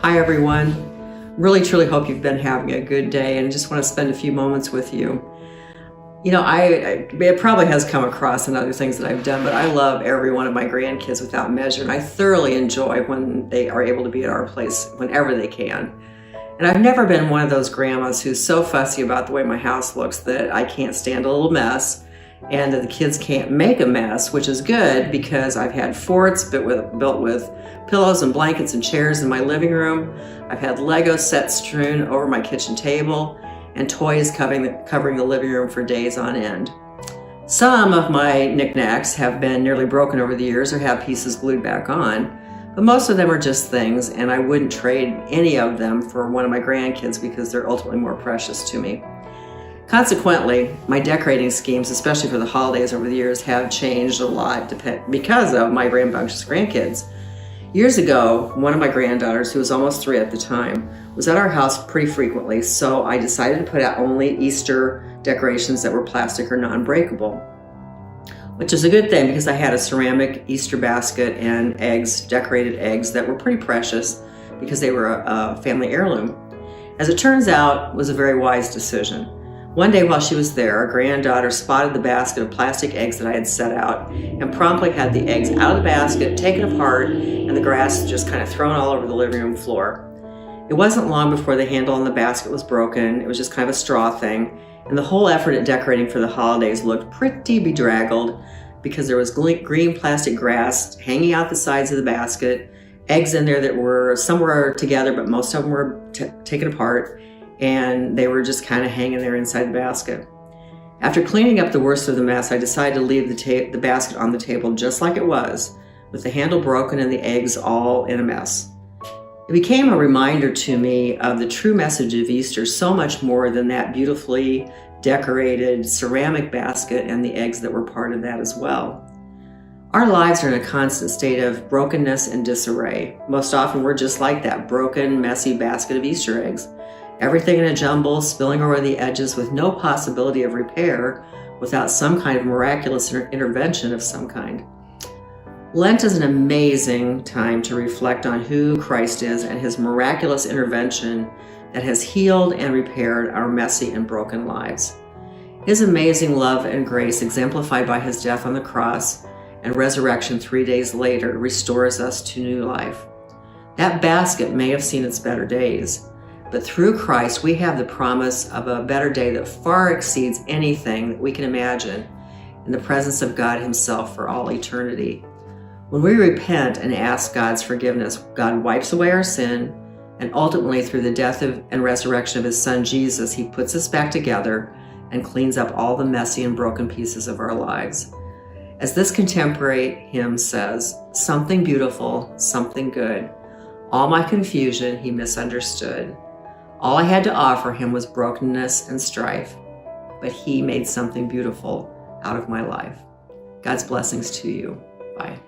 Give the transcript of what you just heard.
Hi everyone. Really truly hope you've been having a good day and just want to spend a few moments with you. It probably has come across in other things that I've done, but I love every one of my grandkids without measure, and I thoroughly enjoy when they are able to be at our place whenever they can. And I've never been one of those grandmas who's so fussy about the way my house looks that I can't stand a little mess, and that the kids can't make a mess, which is good because I've had forts built with pillows and blankets and chairs in my living room. I've had Lego sets strewn over my kitchen table and toys covering the living room for days on end. Some of my knickknacks have been nearly broken over the years or have pieces glued back on, but most of them are just things, and I wouldn't trade any of them for one of my grandkids because they're ultimately more precious to me. Consequently, my decorating schemes, especially for the holidays over the years, have changed a lot because of my rambunctious grandkids. Years ago, one of my granddaughters, who was almost 3 at the time, was at our house pretty frequently, so I decided to put out only Easter decorations that were plastic or non-breakable, which is a good thing because I had a ceramic Easter basket and decorated eggs that were pretty precious because they were a family heirloom. As it turns out, it was a very wise decision. One day while she was there, our granddaughter spotted the basket of plastic eggs that I had set out and promptly had the eggs out of the basket, taken apart, and the grass just kind of thrown all over the living room floor. It wasn't long before the handle on the basket was broken. It was just kind of a straw thing, and the whole effort at decorating for the holidays looked pretty bedraggled because there was green plastic grass hanging out the sides of the basket, eggs in there that were somewhere together, but most of them were taken apart, and they were just kind of hanging there inside the basket. After cleaning up the worst of the mess, I decided to leave the basket on the table just like it was, with the handle broken and the eggs all in a mess. It became a reminder to me of the true message of Easter, so much more than that beautifully decorated ceramic basket and the eggs that were part of that as well. Our lives are in a constant state of brokenness and disarray. Most often we're just like that broken, messy basket of Easter eggs. Everything in a jumble, spilling over the edges with no possibility of repair without some kind of miraculous intervention of some kind. Lent is an amazing time to reflect on who Christ is and his miraculous intervention that has healed and repaired our messy and broken lives. His amazing love and grace, exemplified by his death on the cross and resurrection 3 days later, restores us to new life. That basket may have seen its better days, but through Christ, we have the promise of a better day that far exceeds anything that we can imagine in the presence of God himself for all eternity. When we repent and ask God's forgiveness, God wipes away our sin, and ultimately through the death and resurrection of his son Jesus, he puts us back together and cleans up all the messy and broken pieces of our lives. As this contemporary hymn says, something beautiful, something good. All my confusion he misunderstood. All I had to offer him was brokenness and strife, but he made something beautiful out of my life. God's blessings to you. Bye.